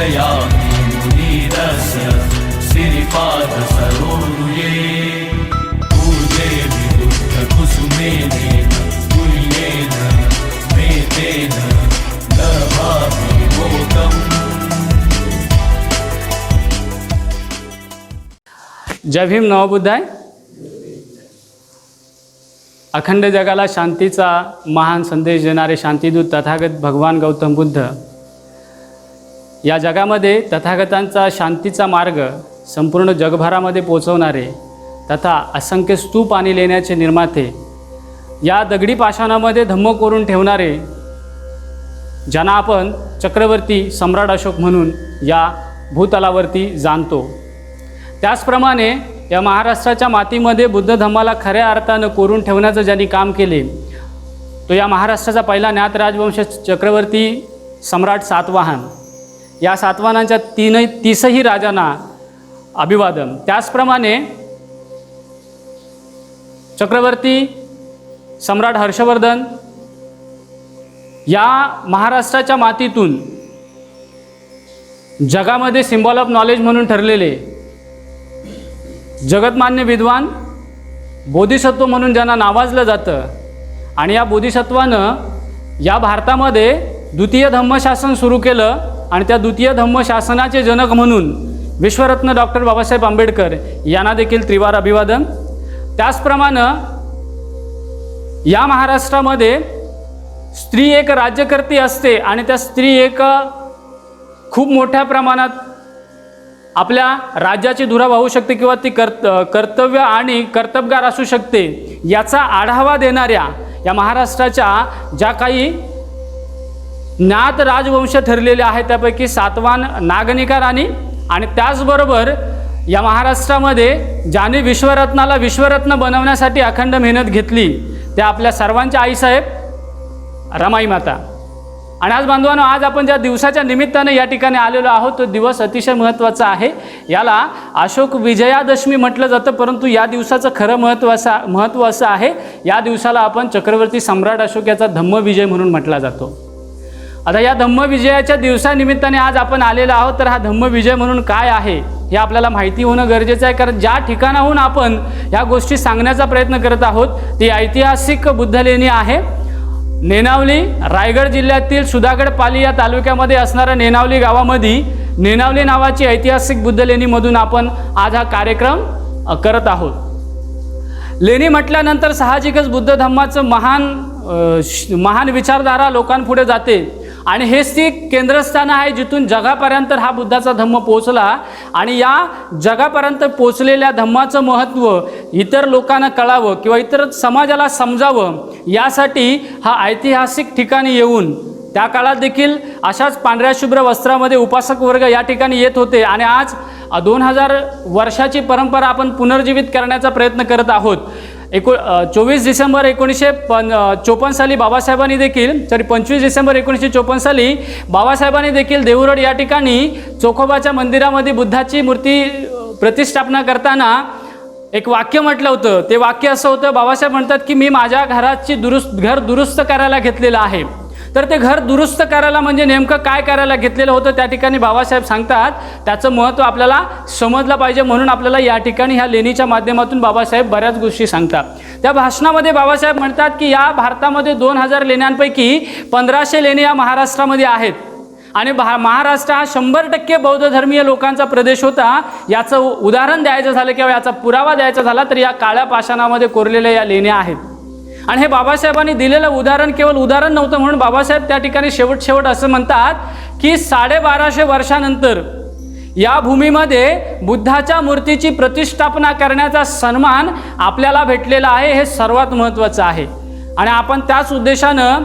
हृदयामि मुनिरस्य श्रीपाद सरोरुये पूजे विबुद्ध कुसुमेन पुण्येन मेतेन लभामि मोदम्। जय भीम, नवबुद्धाय। अखंड जगाला शांतीचा महान संदेश देणारे शांतीदूत तथागत भगवान गौतम बुद्ध या जगामध्ये तथागतांचा शांतीचा मार्ग संपूर्ण जगभरामध्ये पोचवणारे तथा असंख्य स्तूप आणि लेण्याचे निर्माते, या दगडी पाषाणामध्ये धम्म कोरून ठेवणारे, ज्यांना आपण चक्रवर्ती सम्राट अशोक म्हणून या भूतलावरती जाणतो, त्याचप्रमाणे या महाराष्ट्राच्या मातीमध्ये बुद्ध धम्माला खऱ्या अर्थानं कोरून ठेवण्याचं ज्यांनी काम केले तो या महाराष्ट्राचा पहिला ज्ञात राजवंश चक्रवर्ती सम्राट सातवाहन। या सातवाहनांच्या तीसही राजांना अभिवादन। त्याचप्रमाणे चक्रवर्ती सम्राट हर्षवर्धन या महाराष्ट्राच्या मातीतून जगामध्ये सिम्बॉल ऑफ नॉलेज म्हणून ठरलेले जगतमान्य विद्वान बोधिसत्व म्हणून ज्यांना नावाजलं जातं, आणि या बोधिसत्वानं या भारतामध्ये द्वितीय धम्मशासन सुरू केलं आणि त्या द्वितीय धम्मशासनाचे जनक म्हणून विश्वरत्न डॉक्टर बाबासाहेब आंबेडकर यांना देखील त्रिवार अभिवादन। त्याचप्रमाणे या महाराष्ट्रामध्ये स्त्री एक राज्यकर्ती असते आणि त्या स्त्री एक खूप मोठ्या प्रमाणात आपल्या राज्याची धुरा वाहू शकते किंवा ती कर्तव्य आणि कर्तबगार असू शकते, याचा आढावा देणाऱ्या या महाराष्ट्राच्या ज्या काही ज्ञात राजवंश ठरलेले आहेत त्यापैकी सातवाहन नागनिका राणी, आणि त्याचबरोबर या महाराष्ट्रामध्ये ज्याने विश्वरत्नाला विश्वरत्न बनवण्यासाठी अखंड मेहनत घेतली त्या आपल्या सर्वांच्या आईसाहेब रमाई माता। आणि आज बांधवांनो, आज आपण ज्या दिवसाच्या निमित्ताने या ठिकाणी आलेलो आहोत तो दिवस अतिशय महत्त्वाचा आहे। याला अशोक विजयादशमी म्हटलं जातं, परंतु या दिवसाचं खरं महत्त्व असं आहे, या दिवसाला आपण चक्रवर्ती सम्राट अशोक याचा धम्मविजय म्हणून म्हटला जातो। आता या धम्मविजयाच्या दिवसानिमित्ताने आज आपण आलेलो आहोत, तर हा धम्मविजय म्हणून काय आहे हे आपल्याला माहिती होणं गरजेचं आहे, कारण ज्या ठिकाणाहून आपण ह्या गोष्टी सांगण्याचा प्रयत्न करत आहोत ती ऐतिहासिक बुद्धलेणी आहे। नेनावली, रायगड जिल्ह्यातील सुधागड पाली या तालुक्यामध्ये असणाऱ्या नेनावली गावामध्ये नेनावली नावाची ऐतिहासिक बुद्धलेणीमधून आपण आज हा कार्यक्रम करत आहोत। लेणी म्हटल्यानंतर साहजिकच बुद्ध धम्माचं महान विचारधारा लोकांपुढे जाते, आणि हेच ती केंद्रस्थान आहे जिथून जगापर्यंत हा बुद्धाचा धम्म पोहोचला, आणि या जगापर्यंत पोहोचलेल्या धम्माचं महत्त्व इतर लोकांना कळावं किंवा इतर समाजाला समजावं यासाठी हा ऐतिहासिक ठिकाणी येऊन त्या काळात देखील अशाच पांढऱ्या शुभ्र वस्त्रामध्ये उपासक वर्ग या ठिकाणी येत होते, आणि आज 2000 वर्षाची परंपरा आपण पुनर्जीवित करण्याचा प्रयत्न करत आहोत। 24 डिसेंबर 1954 साली बाबासाहेबांनी देखील 25 डिसेंबर 1954 साली बाबासाहेबांनी देखील देऊरड या ठिकाणी चोखोबाच्या मंदिरामध्ये बुद्धाची मूर्ती प्रतिष्ठापना करताना एक वाक्य म्हटलं होतं। ते वाक्य असं होतं, बाबासाहेब म्हणतात की मी माझ्या घर दुरुस्त करायला घेतलेलं आहे। तर ते घर दुरुस्त करायला म्हणजे नेमकं काय करायला घेतलेलं होतं त्या ठिकाणी बाबासाहेब सांगतात, त्याचं महत्त्व आपल्याला समजलं पाहिजे, म्हणून आपल्याला या ठिकाणी ह्या लेणीच्या माध्यमातून बाबासाहेब बऱ्याच गोष्टी सांगतात। त्या भाषणामध्ये बाबासाहेब म्हणतात की या भारतामध्ये 2000 लेण्यांपैकी 1500 लेणी या महाराष्ट्रामध्ये आहेत, आणि महाराष्ट्र हा 100% बौद्ध धर्मीय लोकांचा प्रदेश होता। याचं उदाहरण द्यायचं झालं किंवा याचा पुरावा द्यायचा झाला तर या काळ्या पाषाणामध्ये कोरलेल्या या लेण्या आहेत, आणि हे बाबासाहेबांनी दिलेलं उदाहरण केवळ उदाहरण नव्हतं, म्हणून बाबासाहेब त्या ठिकाणी शेवट असं म्हणतात की 1250 वर्षानंतर या भूमीमध्ये बुद्धाच्या मूर्तीची प्रतिष्ठापना करण्याचा सन्मान आपल्याला भेटलेला आहे, हे सर्वात महत्त्वाचं आहे। आणि आपण त्याच उद्देशानं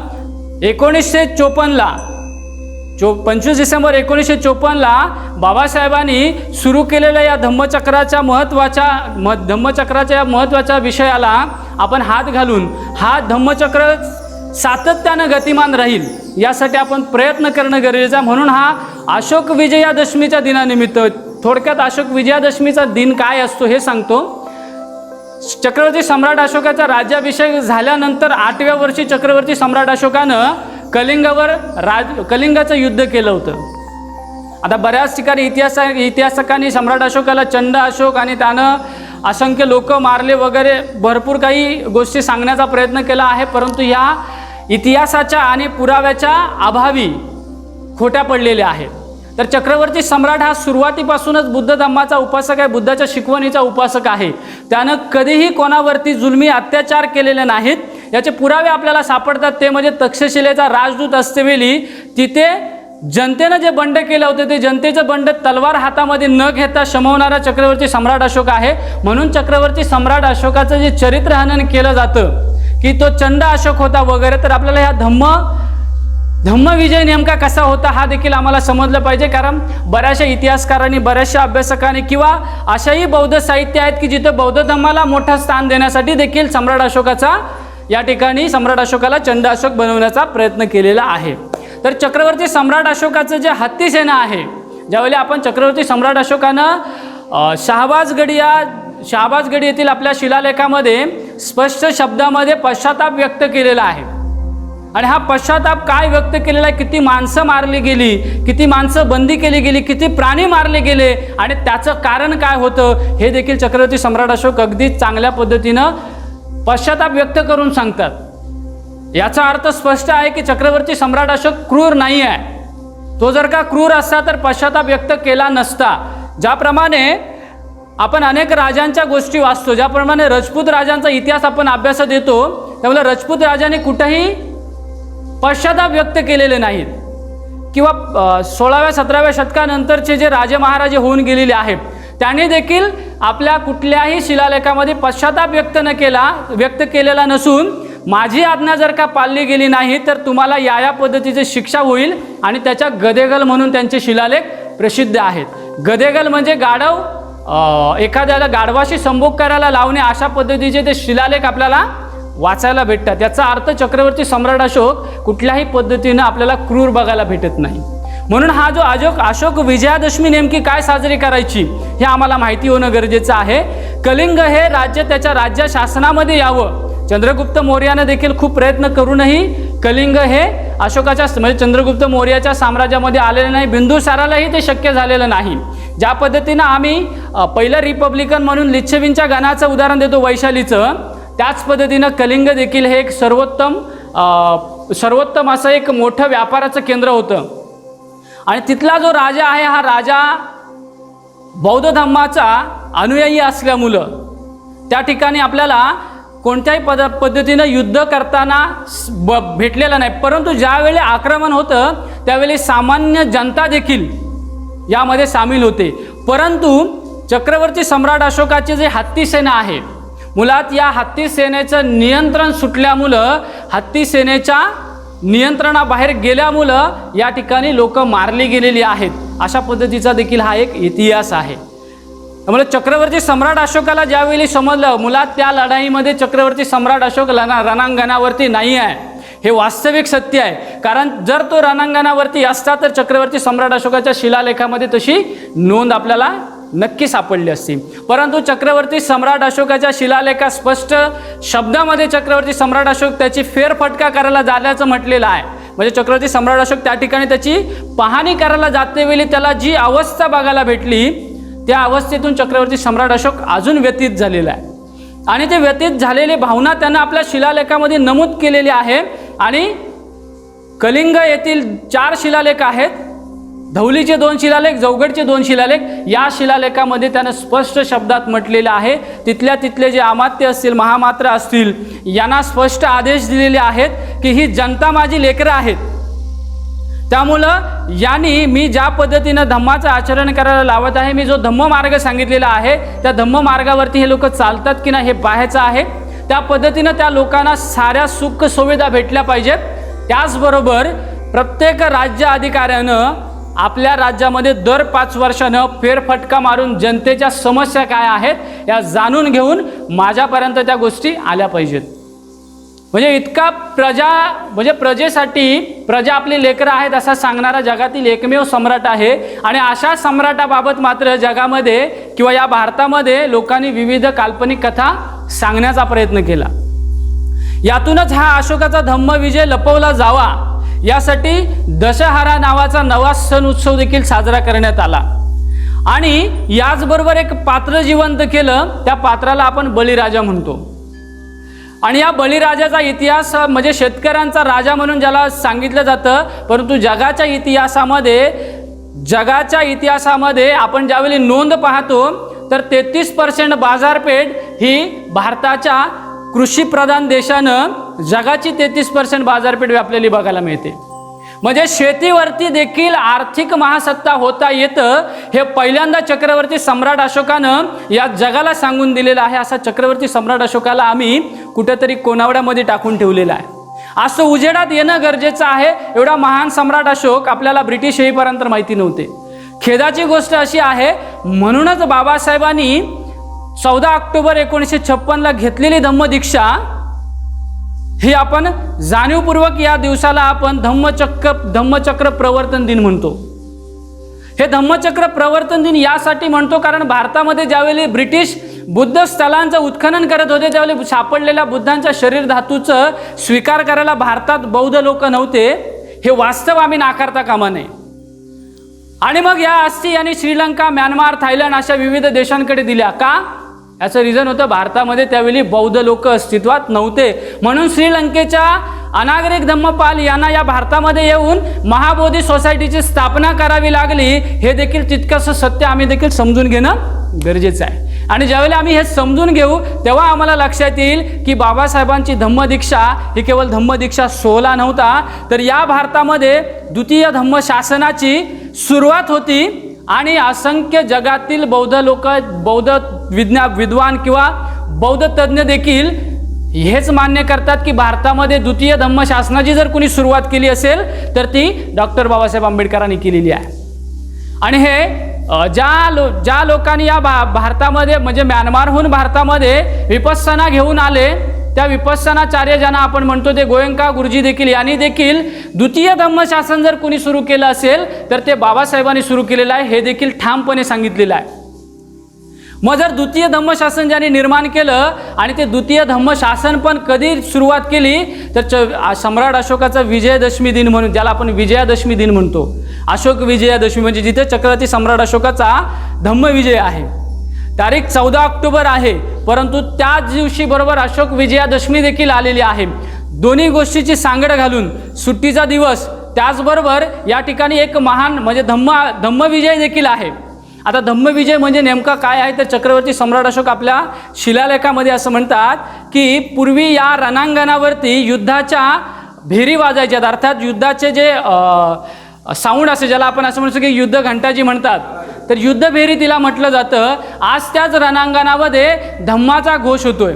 1954ला 25 डिसेंबर 1954ला बाबासाहेबांनी सुरू केलेल्या या धम्मचक्राच्या महत्त्वाच्या विषयाला आपण हात घालून हा धम्मचक्र सातत्यानं गतिमान राहील यासाठी आपण प्रयत्न करणं गरजेचं आहे। म्हणून हा अशोक विजयादशमीच्या दिनानिमित्त, थोडक्यात अशोक विजयादशमीचा दिन काय असतो हे सांगतो। चक्रवर्ती सम्राट अशोकाचा राज्याभिषेक झाल्यानंतर 8व्या वर्षी चक्रवर्ती सम्राट अशोकानं कलिंगाचं युद्ध केलं होतं। आता बऱ्याच ठिकाणी इतिहासकांनी सम्राट अशोकाला चंड अशोक आणि त्यानं असंख्य लोक मारले वगैरे भरपूर काही गोष्टी सांगण्याचा प्रयत्न केला आहे, परंतु ह्या इतिहासाच्या आणि पुराव्याच्या अभावी खोट्या पडलेल्या आहेत. तर चक्रवर्ती सम्राट हा सुरुवातीपासूनच बुद्ध धम्माचा उपासक आहे, बुद्धाच्या शिकवणीचा उपासक आहे. त्यानं कधीही कोणावरती जुलमी अत्याचार केलेले नाहीत. याचे पुरावे आपल्याला सापडतात, ते म्हणजे तक्षशिलेचा राजदूत असतेवेळी तिथे जनतेनं जे बंड केलं होतं ते जनतेचं बंड तलवार हातामध्ये न घेता शमवणारा चक्रवर्ती सम्राट अशोक आहे. म्हणून चक्रवर्ती सम्राट अशोकाचं जे चरित्र हनन केलं जातं की तो चंड अशोक होता वगैरे, तर आपल्याला ह्या धम्मविजय नेमका कसा होता हा देखील आम्हाला समजलं पाहिजे. कारण बऱ्याचशा इतिहासकारांनी, बऱ्याचशा अभ्यासकांनी किंवा अशाही बौद्ध साहित्य आहेत की जिथे बौद्ध धम्माला मोठं स्थान देण्यासाठी देखील सम्राट अशोकाचा या ठिकाणी सम्राट अशोकाला चंड अशोक बनवण्याचा प्रयत्न केलेला आहे. तर चक्रवर्ती सम्राट अशोकाचं जे हत्ती सेना आहे, ज्यावेळी आपण चक्रवर्ती सम्राट अशोकानं शहाबाजगडी येथील आपल्या शिलालेखामध्ये स्पष्ट शब्दामध्ये पश्चाताप व्यक्त केलेला आहे. आणि हा पश्चाताप काय व्यक्त केलेला आहे, किती माणसं मारली गेली, किती माणसं बंदी केली गेली, किती प्राणी मारले गेले आणि त्याचं कारण काय होतं हे देखील चक्रवर्ती सम्राट अशोक अगदी चांगल्या पद्धतीनं पश्चाताप व्यक्त करून सांगतात. याचा अर्थ स्पष्ट आहे की चक्रवर्ती सम्राट अशोक क्रूर नाही आहे. तो जर का क्रूर असता तर पश्चाताप व्यक्त केला नसता. ज्याप्रमाणे आपण अनेक राजांच्या गोष्टी वाचतो, ज्याप्रमाणे राजपूत राजांचा इतिहास आपण अभ्यासात येतो, त्यामुळे राजपूत राजाने कुठेही पश्चाताप व्यक्त केलेले नाहीत. किंवा 16व्या-17व्या शतकानंतरचे जे राजे महाराजे होऊन गेलेले आहेत त्यांनी देखील आपल्या कुठल्याही शिलालेखामध्ये पश्चाताप व्यक्त केलेला नसून माझी आज्ञा जर का पाळली गेली नाही तर तुम्हाला या पद्धतीची शिक्षा होईल आणि त्याच्या गदेगल म्हणून त्यांचे शिलालेख प्रसिद्ध आहेत. गदेगल म्हणजे गाढव, एखाद्याला गाढवाशी संभोग करायला लावणे, अशा पद्धतीचे ते शिलालेख आपल्याला वाचायला भेटतात. याचा अर्थ चक्रवर्ती सम्राट अशोक कुठल्याही पद्धतीनं आपल्याला क्रूर बघायला भेटत नाही. म्हणून हा जो अशोक विजयादशमी नेमकी काय साजरी करायची हे आम्हाला माहिती होणं गरजेचं आहे. कलिंग हे राज्य त्याच्या राज्य शासनामध्ये यावं. चंद्रगुप्त मौर्यानं देखील खूप प्रयत्न करूनही कलिंग हे अशोकाच्या म्हणजे चंद्रगुप्त मौर्याच्या साम्राज्यामध्ये आलेलं नाही. बिंदुसारालाही ते शक्य झालेलं नाही. ज्या पद्धतीनं आम्ही पहिलं रिपब्लिकन म्हणून लिच्छवींच्या गणाचं उदाहरण देतो वैशालीचं, त्याच पद्धतीनं कलिंग देखील हे एक सर्वोत्तम असं एक मोठं व्यापाराचं केंद्र होतं. आणि तिथला जो राजा आहे हा राजा बौद्ध धम्माचा अनुयायी असल्यामुळं त्या ठिकाणी आपल्याला कोणत्याही पद्धतीनं युद्ध करताना भेटलेलं नाही. परंतु ज्यावेळी आक्रमण होतं त्यावेळी सामान्य जनता देखील यामध्ये सामील होते. परंतु चक्रवर्ती सम्राट अशोकाचे जे हत्ती सेना आहे, मुळात या हत्ती सेनेचं नियंत्रण सुटल्यामुळं, हत्ती सेनेच्या नियंत्रणाबाहेर गेल्यामुळं या ठिकाणी लोक मारली गेलेली आहेत. अशा पद्धतीचा देखील हा एक इतिहास आहे. त्यामुळे चक्रवर्ती सम्राट अशोकाला ज्यावेळी समजलं मुळात त्या लढाईमध्ये चक्रवर्ती सम्राट अशोक रणांगणावरती नाही आहे, हे वास्तविक सत्य आहे. कारण जर तो रणांगणावरती असता तर चक्रवर्ती सम्राट अशोकाच्या शिलालेखामध्ये तशी नोंद आपल्याला नक्की सापडली असती. परंतु चक्रवर्ती सम्राट अशोकाच्या शिलालेखात स्पष्ट शब्दामध्ये चक्रवर्ती सम्राट अशोक त्याची फेरफटका करायला जाण्याचं म्हटलेलं आहे. म्हणजे चक्रवर्ती सम्राट अशोक त्या ठिकाणी त्याची पाहणी करायला जातेवेळी त्याला जी अवस्था बघायला भेटली त्या अवस्थेतून चक्रवर्ती सम्राट अशोक अजून व्यतीत झालेला आहे. आणि ते व्यतीत झालेली भावना त्यानं आपल्या शिलालेखामध्ये नमूद केलेली आहे. आणि कलिंग येथील 4 शिलालेख आहेत, धौलीचे 2 शिलालेख, जौगडचे 2 शिलालेख. या शिलालेखामध्ये त्यानं स्पष्ट शब्दात म्हटलेलं आहे, तिथले जे अमात्य असतील, महामात्र असतील, यांना स्पष्ट आदेश दिलेले आहेत की ही जनता माझी लेकरं आहेत. त्यामुळं यांनी मी ज्या पद्धतीनं धम्माचं आचरण करायला लावत आहे, मी जो धम्म मार्ग सांगितलेला आहे त्या धम्म मार्गावरती हे लोक चालतात की नाही हे पाहायचं आहे. त्या पद्धतीनं त्या लोकांना साऱ्या सुख सुविधा भेटल्या पाहिजेत. त्याचबरोबर प्रत्येक राज्य अधिकाऱ्यानं आपल्या राज्यामध्ये दर 5 वर्षानं फेरफटका मारून जनतेच्या समस्या काय आहेत या जाणून घेऊन माझ्यापर्यंत त्या गोष्टी आल्या पाहिजेत. म्हणजे इतका प्रजेसाठी प्रजा आपली लेकरं आहेत असा सांगणारा जगातील एकमेव सम्राट आहे. आणि अशा सम्राटाबाबत मात्र जगामध्ये किंवा या भारतामध्ये लोकांनी विविध काल्पनिक कथा सांगण्याचा प्रयत्न केला. यातूनच हा अशोकाचा धम्मविजय लपवला जावा यासाठी दशहरा नावाचा नवा सण उत्सव देखील साजरा करण्यात आला. आणि याचबरोबर एक पात्र जिवंत केलं, त्या पात्राला आपण बळीराजा म्हणतो. आणि या बळीराजाचा इतिहास म्हणजे शेतकऱ्यांचा राजा म्हणून ज्याला सांगितलं जातं, परंतु जगाच्या इतिहासामध्ये आपण ज्यावेळी नोंद पाहतो तर 33% बाजारपेठ ही भारताच्या कृषीप्रधान देशानं जगाची 33% बाजारपेठ व्यापलेली बघायला मिळते. म्हणजे शेतीवरती देखील आर्थिक महासत्ता होता येतं हे पहिल्यांदा चक्रवर्ती सम्राट अशोकानं या जगाला सांगून दिलेलं आहे. असा चक्रवर्ती सम्राट अशोकाला आम्ही कुठेतरी कोनावड्यामध्ये टाकून ठेवलेला आहे. असं उजेडात येणं गरजेचं आहे. एवढा महान सम्राट अशोक आपल्याला ब्रिटिश येईपर्यंत माहिती नव्हते. खेदाची गोष्ट अशी आहे, म्हणूनच बाबासाहेबांनी 14 ऑक्टोबर 1956ला घेतलेली धम्मदीक्षा ही आपण जाणीवपूर्वक या दिवसाला आपण धम्मचक्र प्रवर्तन दिन म्हणतो. हे धम्मचक्र प्रवर्तन दिन यासाठी म्हणतो कारण भारतामध्ये ज्यावेळी ब्रिटिश बुद्ध स्थलांचं उत्खनन करत होते त्यावेळी सापडलेल्या बुद्धांच्या शरीर धातूचं स्वीकार करायला भारतात बौद्ध लोक नव्हते. हे वास्तव आम्ही नाकारता कामा नये. आणि मग या अस्थी यांनी श्रीलंका, म्यानमार, थायलंड अशा विविध देशांकडे दिल्या. का? याचं रिझन होतं भारतामध्ये त्यावेळी बौद्ध लोक अस्तित्वात नव्हते. म्हणून श्रीलंकेच्या अनागरिक धम्मपाल यांना या भारतामध्ये येऊन महाबोधी सोसायटीची स्थापना करावी लागली. हे देखील तितकंसं सत्य आम्ही देखील समजून घेणं गरजेचं आहे. आणि ज्यावेळी आम्ही हे समजून घेऊ तेव्हा आम्हाला लक्षात येईल की बाबासाहेबांची धम्मदीक्षा ही केवळ धम्मदीक्षा 16 नव्हता, तर या भारतामध्ये द्वितीय धम्मशासनाची सुरुवात होती. आणि असंख्य जगातील बौद्ध लोक, बौद्ध विद्वान किंवा बौद्ध तज्ज्ञ देखील हेच मान्य करतात की भारतामध्ये द्वितीय धम्मशासनाची जर कोणी सुरुवात केली असेल तर ती डॉक्टर बाबासाहेब आंबेडकरांनी केलेली आहे. आणि हे ज्या लोकांनी या भारतामध्ये म्हणजे म्यानमारहून भारतामध्ये विपස්සना घेऊन आले त्या विपස්සनाचार्य ज्यांना आपण म्हणतो ते गोयंका गुरुजी देखील यांनी देखील द्वितीय धम्मशासन जर कोणी सुरू केलं असेल तर ते बाबासाहेबांनी सुरू केलेलं आहे. हे देखील ठामपणे सांगितलेलं आहे. मग जर द्वितीय धम्मशासन ज्यांनी निर्माण केलं आणि ते द्वितीय धम्मशासन पण कधी सुरुवात केली तर सम्राट अशोकाचा विजयादशमी दिन म्हणून, ज्याला आपण विजयादशमी दिन म्हणतो, अशोक विजयादशमी म्हणजे जिथे चक्रवर्ती सम्राट अशोकाचा धम्मविजय आहे. तारीख 14 ऑक्टोबर आहे, परंतु त्याच दिवशी बरोबर अशोक विजयादशमी देखील आलेली आहे. दोन्ही गोष्टीची सांगड घालून सुट्टीचा दिवस त्याचबरोबर या ठिकाणी एक महान म्हणजे धम्मविजय देखील आहे. आता धम्मविजय म्हणजे नेमका काय आहे तर चक्रवर्ती सम्राट अशोक आपल्या शिलालेखामध्ये असं म्हणतात की पूर्वी या रणांगणावरती युद्धाच्या भेरी वाजायच्यात, अर्थात युद्धाचे जे साऊंड असे ज्याला आपण असं म्हणतो की युद्ध घंटाजी म्हणतात, तर युद्धभेरी तिला म्हटलं जातं. आज त्याच रणांगणामध्ये धम्माचा घोष होतोय.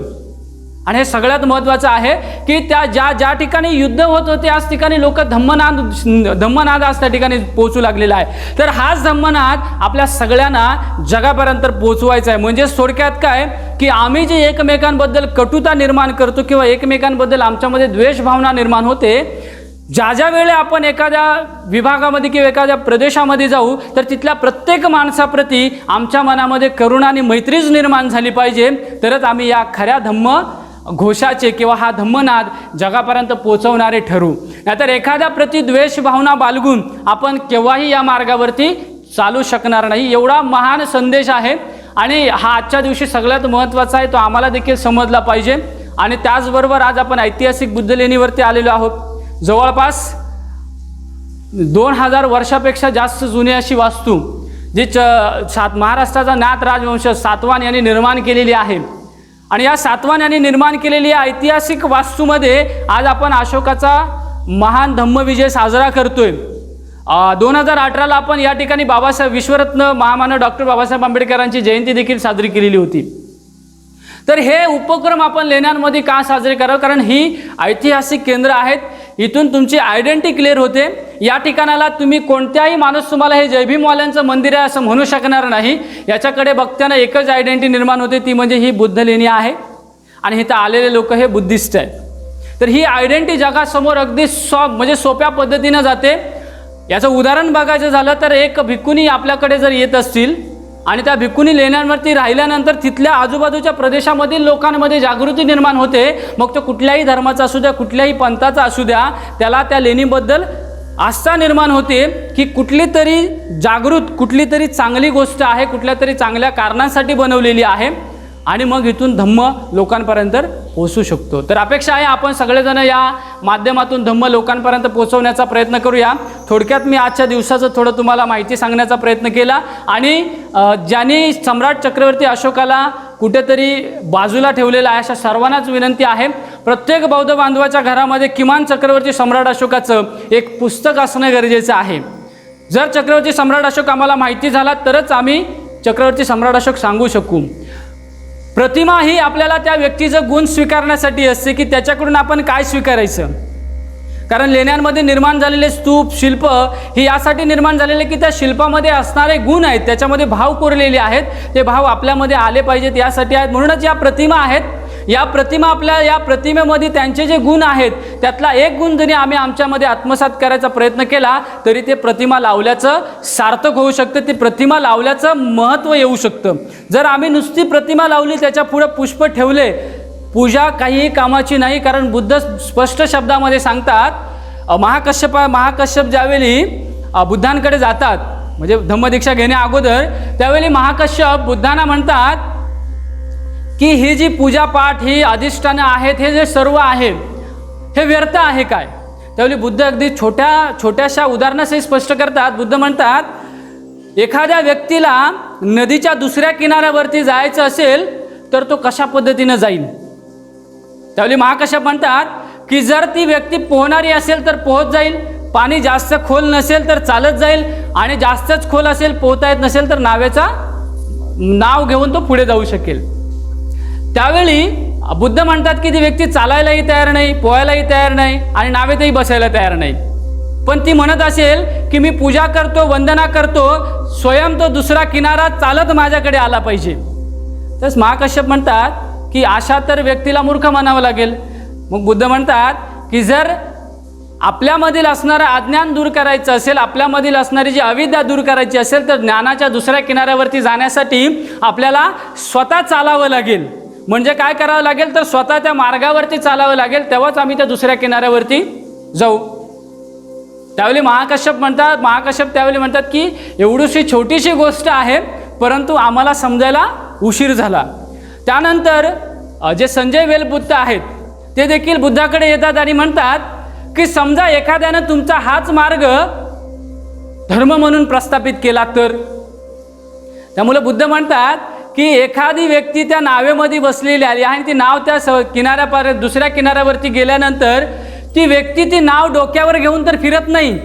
आणि हे सगळ्यात महत्त्वाचं आहे की त्या ज्या ठिकाणी युद्ध होत होते आज ठिकाणी लोक धम्मनाद आज त्या ठिकाणी पोहोचू लागलेला आहे. तर हाच धम्मनाद आपल्या सगळ्यांना जगापर्यंत पोहोचवायचा आहे. म्हणजे थोडक्यात काय की आम्ही जे एकमेकांबद्दल कटुता निर्माण करतो किंवा एकमेकांबद्दल आमच्यामध्ये द्वेष भावना निर्माण होते, ज्या वेळेला आपण एखाद्या विभागामध्ये किंवा एखाद्या प्रदेशामध्ये जाऊ तर तिथल्या प्रत्येक माणसाप्रती आमच्या मनामध्ये करुणा आणि मैत्रीच निर्माण झाली पाहिजे, तरच आम्ही या खऱ्या धम्म घोषाचे किंवा हा धम्मनाद जगापर्यंत पोहोचवणारे ठरू. नाहीतर एखाद्या प्रति द्वेष भावना बाळगून आपण केव्हाही या मार्गावरती चालू शकणार नाही. एवढा महान संदेश आहे आणि हा आजच्या दिवशी सगळ्यात महत्त्वाचा आहे, तो आम्हाला देखील समजला पाहिजे. आणि त्याचबरोबर आज आपण ऐतिहासिक बुद्ध लेणीवरती आलेलो आहोत. जवळपास 2000 वर्षापेक्षा जास्त जुनी अशी वास्तू जी महाराष्ट्राचा नाथ राजवंश सातवाहन यांनी निर्माण केलेली आहे. आणि या सातवाहन यांनी निर्माण केलेली ऐतिहासिक वास्तूमध्ये आज आपण अशोकाचा महान धम्मविजय साजरा करतोय. 2018ला आपण या ठिकाणी बाबासाहेब विश्वरत्न महामानव डॉक्टर बाबासाहेब आंबेडकरांची जयंती देखील साजरी केलेली होती. तर हे उपक्रम आपण लेण्यांमध्ये का साजरे करावे? कारण ही ऐतिहासिक केंद्र आहेत. इथून तुमची आयडेंटिटी क्लिअर होते. या ठिकाणाला तुम्ही कोणत्याही माणूस तुम्हाला हे जय भीमवाल्यांचं मंदिर आहे असं म्हणू शकणार नाही. याच्याकडे बघताना एकच आयडेंटिटी निर्माण होते, ती म्हणजे ही बुद्ध लेणी आहे आणि इथं आलेले लोक हे बुद्धिस्ट आहेत. तर ही आयडेंटिटी जगासमोर अगदी म्हणजे सोप्या पद्धतीनं जाते. याचं उदाहरण बघायचं झालं तर एक भिक्खुनी आपल्याकडे जर येत असतील आणि त्या भिक्खुनी लेण्यांवरती राहिल्यानंतर तिथल्या आजूबाजूच्या प्रदेशामधील लोकांमध्ये जागृती निर्माण होते. मग तो कुठल्याही धर्माचा असू द्या, कुठल्याही पंथाचा असू द्या, त्याला त्या लेणीबद्दल आस्था निर्माण होते की कुठली तरी चांगली गोष्ट आहे, कुठल्या तरी चांगल्या कारणांसाठी बनवलेली आहे आणि मग इथून धम्म लोकांपर्यंत पोहोचू शकतो. तर अपेक्षा आहे आपण सगळेजण या माध्यमातून धम्म लोकांपर्यंत पोहोचवण्याचा प्रयत्न करूया. थोडक्यात मी आजच्या दिवसाचं थोडं तुम्हाला माहिती सांगण्याचा प्रयत्न केला आणि ज्यांनी सम्राट चक्रवर्ती अशोकाला कुठेतरी बाजूला ठेवलेला आहे अशा सर्वांनाच विनंती आहे, प्रत्येक बौद्ध बांधवाच्या घरामध्ये किमान चक्रवर्ती सम्राट अशोकाचं एक पुस्तक असणं गरजेचं आहे. जर चक्रवर्ती सम्राट अशोक आम्हाला माहिती झाला तरच आम्ही चक्रवर्ती सम्राट अशोक सांगू शकू. प्रतिमा ही आपल्याला त्या व्यक्तीचं गुण स्वीकारण्यासाठी असते की त्याच्याकडून आपण काय स्वीकारायचं. कारण लेण्यांमध्ये निर्माण झालेले स्तूप, शिल्प ही यासाठी निर्माण झालेले की त्या शिल्पामध्ये असणारे गुण आहेत, त्याच्यामध्ये भाव कोरलेले आहेत, ते भाव आपल्यामध्ये आले पाहिजेत यासाठी आहेत. म्हणूनच या प्रतिमा आहेत. या प्रतिमेमध्ये त्यांचे जे गुण आहेत त्यातला एक गुण जरी आम्ही आमच्यामध्ये आत्मसात करायचा प्रयत्न केला तरी ते प्रतिमा लावल्याचं सार्थक होऊ शकतं, ते प्रतिमा लावल्याचं महत्त्व येऊ शकतं. जर आम्ही नुसती प्रतिमा लावली, त्याच्या पुढे पुष्प ठेवले, पूजा काहीही कामाची नाही. कारण बुद्ध स्पष्ट शब्दामध्ये सांगतात, महाकश्यप ज्यावेळी बुद्धांकडे जातात म्हणजे धम्मदीक्षा घेण्या अगोदर, त्यावेळी महाकश्यप बुद्धांना म्हणतात की ही जी पूजापाठ, ही अधिष्ठानं आहेत, हे जे सर्व आहे हे व्यर्थ आहे काय. त्यावेळी बुद्ध अगदी छोट्याशा उदाहरणासही स्पष्ट करतात. बुद्ध म्हणतात, एखाद्या व्यक्तीला नदीच्या दुसऱ्या किनाऱ्यावरती जायचं असेल तर तो कशा पद्धतीनं जाईल. त्यावेळी महाकश्यप म्हणतात की जर ती व्यक्ती पोहणारी असेल तर पोहत जाईल, पाणी जास्त खोल नसेल तर चालत जाईल, आणि जास्तच खोल असेल, पोहता येत नसेल तर नाव घेऊन तो पुढे जाऊ शकेल. त्यावेळी बुद्ध म्हणतात की ती व्यक्ती चालायलाही तयार नाही, पोहायलाही तयार नाही आणि नावेतही बसायला तयार नाही, पण ती म्हणत असेल की मी पूजा करतो, वंदना करतो, स्वयं तो दुसरा किनारा चालत माझ्याकडे आला पाहिजे. तर महाकश्यप म्हणतात की अशा तर व्यक्तीला मूर्ख म्हणावं लागेल. मग बुद्ध म्हणतात की जर आपल्यामधील असणारं अज्ञान दूर करायचं असेल, आपल्यामधील असणारी जी अविद्या दूर करायची असेल तर ज्ञानाच्या दुसऱ्या किनाऱ्यावरती जाण्यासाठी आपल्याला स्वतः चालावं लागेल. म्हणजे काय करावं लागेल तर स्वतः त्या मार्गावरती चालावं लागेल, तेव्हाच आम्ही त्या दुसऱ्या किनाऱ्यावरती जाऊ. त्यावेळी महाकश्यप त्यावेळी म्हणतात की एवढीशी छोटीशी गोष्ट आहे परंतु आम्हाला समजायला उशीर झाला. त्यानंतर जे संजय वेलबुद्ध आहेत ते देखील बुद्धाकडे येतात आणि म्हणतात की समजा एखाद्यानं तुमचा हाच मार्ग धर्म म्हणून प्रस्थापित केला तर. त्यामुळे बुद्ध म्हणतात की एखादी व्यक्ती त्या नावेमध्ये बसलेली आली आणि ती नाव त्या दुसऱ्या किनाऱ्यावरती गेल्यानंतर ती व्यक्ती ती नाव डोक्यावर घेऊन तर फिरत नाही.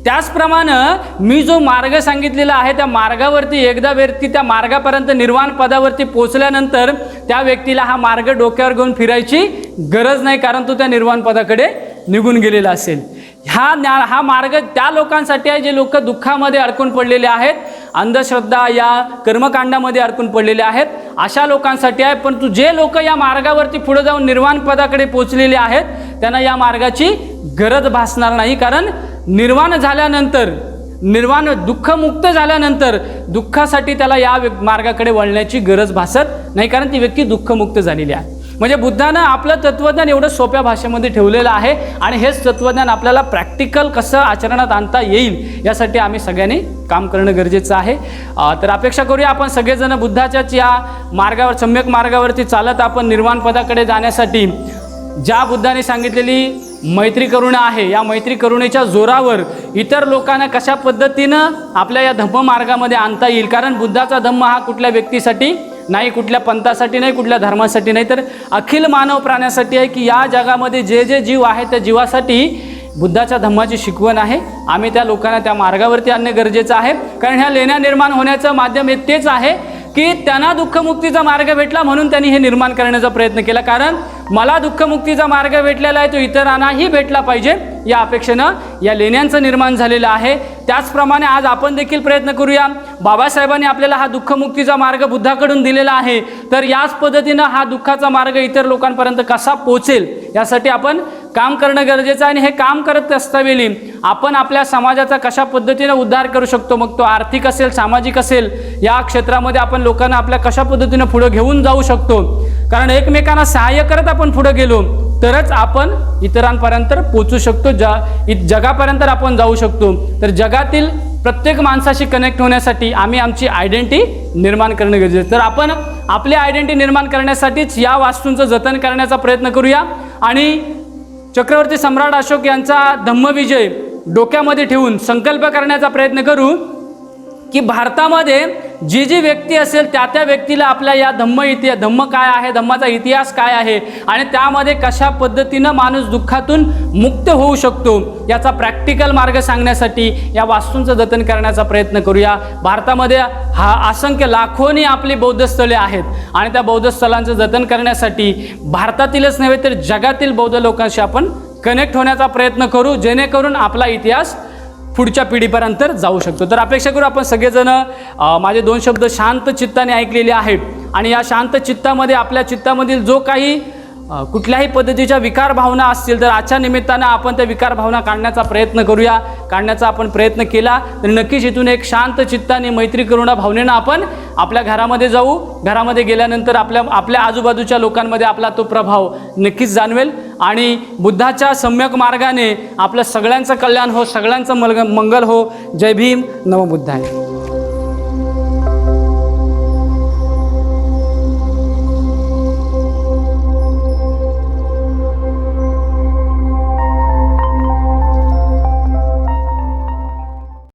त्याचप्रमाणे मी जो मार्ग सांगितलेला आहे त्या मार्गावरती एकदा व्यक्ती त्या मार्गापर्यंत निर्वाण पदावरती पोचल्यानंतर त्या व्यक्तीला हा मार्ग डोक्यावर घेऊन फिरायची गरज नाही, कारण तो त्या निर्वाण पदाकडे निघून गेलेला असेल. हा मार्ग त्या लोकांसाठी आहे जे लोक दुःखामध्ये अडकून पडलेले आहेत, अंधश्रद्धा या कर्मकांडामध्ये अडकून पडलेले आहेत, अशा लोकांसाठी आहे. परंतु जे लोक या मार्गावरती पुढे जाऊन निर्वाण पदाकडे पोचलेले आहेत त्यांना या मार्गाची गरज भासणार नाही. कारण दुःखमुक्त झाल्यानंतर दुःखासाठी त्याला या मार्गाकडे वळण्याची गरज भासत नाही, कारण ती व्यक्ती दुःखमुक्त झालेली आहे. म्हणजे बुद्धानं आपलं तत्त्वज्ञान एवढं सोप्या भाषेमध्ये ठेवलेलं आहे आणि हेच तत्त्वज्ञान आपल्याला प्रॅक्टिकल कसं आचरणात आणता येईल यासाठी आम्ही सगळ्यांनी काम करणं गरजेचं आहे. तर अपेक्षा करूया आपण सगळेजण बुद्धाच्याच या मार्गावर, सम्यक मार्गावरती चालत आपण निर्वाण पदाकडे जाण्यासाठी ज्या बुद्धाने सांगितलेली मैत्री करुणा आहे, या मैत्री करुणेच्या जोरावर इतर लोकांना कशा पद्धतीनं आपल्या या धम्म मार्गामध्ये आणता येईल. कारण बुद्धाचा धम्म हा कुठल्या व्यक्तीसाठी नाही, कुठल्या पंथासाठी नाही, कुठल्या धर्मासाठी नाही, तर अखिल मानव प्राण्यासाठी आहे. की या जगामध्ये जे जे जीव आहे त्या जीवासाठी बुद्धाच्या धम्माची शिकवण आहे. आम्ही त्या लोकांना त्या मार्गावरती आणणे गरजेचं आहे. कारण ह्या लेण्या निर्माण होण्याचं माध्यम हे तेच आहे की त्यांना दुःखमुक्तीचा मार्ग भेटला म्हणून त्यांनी हे निर्माण करण्याचा प्रयत्न केला. कारण मला दुःखमुक्तीचा मार्ग भेटलेला आहे, तो इतरांनाही भेटला पाहिजे या अपेक्षेनं या लेण्यांचं निर्माण झालेलं आहे. त्याचप्रमाणे आज आपण देखील प्रयत्न करूया. बाबासाहेबांनी आपल्याला हा दुःखमुक्तीचा मार्ग बुद्धाकडून दिलेला आहे, तर याच पद्धतीनं हा दुःखाचा मार्ग इतर लोकांपर्यंत कसा पोचेल यासाठी आपण काम करणं गरजेचं आहे आणि हे काम करत असतावेळी आपण आपल्या समाजाचा कशा पद्धतीने उद्धार करू शकतो, मग तो आर्थिक असेल, सामाजिक असेल, या क्षेत्रामध्ये आपण लोकांना आपल्या कशा पद्धतीने पुढे घेऊन जाऊ शकतो. कारण एकमेकांना सहाय्य करत आपण पुढे गेलो तरच आपण इतरांपर्यंत पोचू शकतो, जगापर्यंत आपण जाऊ शकतो. तर जगातील प्रत्येक माणसाशी कनेक्ट होण्यासाठी आम्ही आमची आयडेंटिटी निर्माण करणं गरजेचं आहे. तर आपण आपली आयडेंटिटी निर्माण करण्यासाठीच या वास्तूंचं जतन करण्याचा प्रयत्न करूया आणि चक्रवर्ती सम्राट अशोक यांचा धम्मविजय डोक्यामध्ये ठेवून संकल्प करण्याचा प्रयत्न करू की भारतामध्ये जी जी व्यक्ती असेल त्या व्यक्तीला आपल्या या धम्म काय आहे, धम्माचा इतिहास काय आहे आणि त्यामध्ये कशा पद्धतीनं माणूस दुःखातून मुक्त होऊ शकतो याचा प्रॅक्टिकल मार्ग सांगण्यासाठी या वास्तूंचं जतन करण्याचा प्रयत्न करूया. भारतामध्ये असंख्य लाखोनी आपली बौद्ध स्थळे आहेत आणि त्या बौद्ध स्थळांचं जतन करण्यासाठी भारतातीलच नव्हे तर जगातील बौद्ध लोकांशी आपण कनेक्ट होण्याचा प्रयत्न करू, जेणेकरून आपला इतिहास पुढच्या पिढीपर्यंत जाऊ शकतो. तर अपेक्षा करू आपण सगळेजण माझे 2 शब्द शांत चित्ताने ऐकलेले आहेत आणि या शांत चित्तामध्ये आपल्या चित्तामधील जो काही कुठल्याही पद्धतीच्या विकार भावना असतील तर आजच्या निमित्तानं आपण त्या विकार भावना काढण्याचा प्रयत्न करूया. काढण्याचा आपण प्रयत्न केला तर नक्कीच इथून एक शांत चित्ताने मैत्री करुणा भावनेनं आपण आपल्या घरामध्ये जाऊ. घरामध्ये गेल्यानंतर आपल्या आजूबाजूच्या लोकांमध्ये आपला तो प्रभाव नक्कीच जाणवेल आणि बुद्धाच्या सम्यक मार्गाने आपलं सगळ्यांचं कल्याण हो, सगळ्यांचं मंगल हो. जय भीम, नमो बुद्धाय.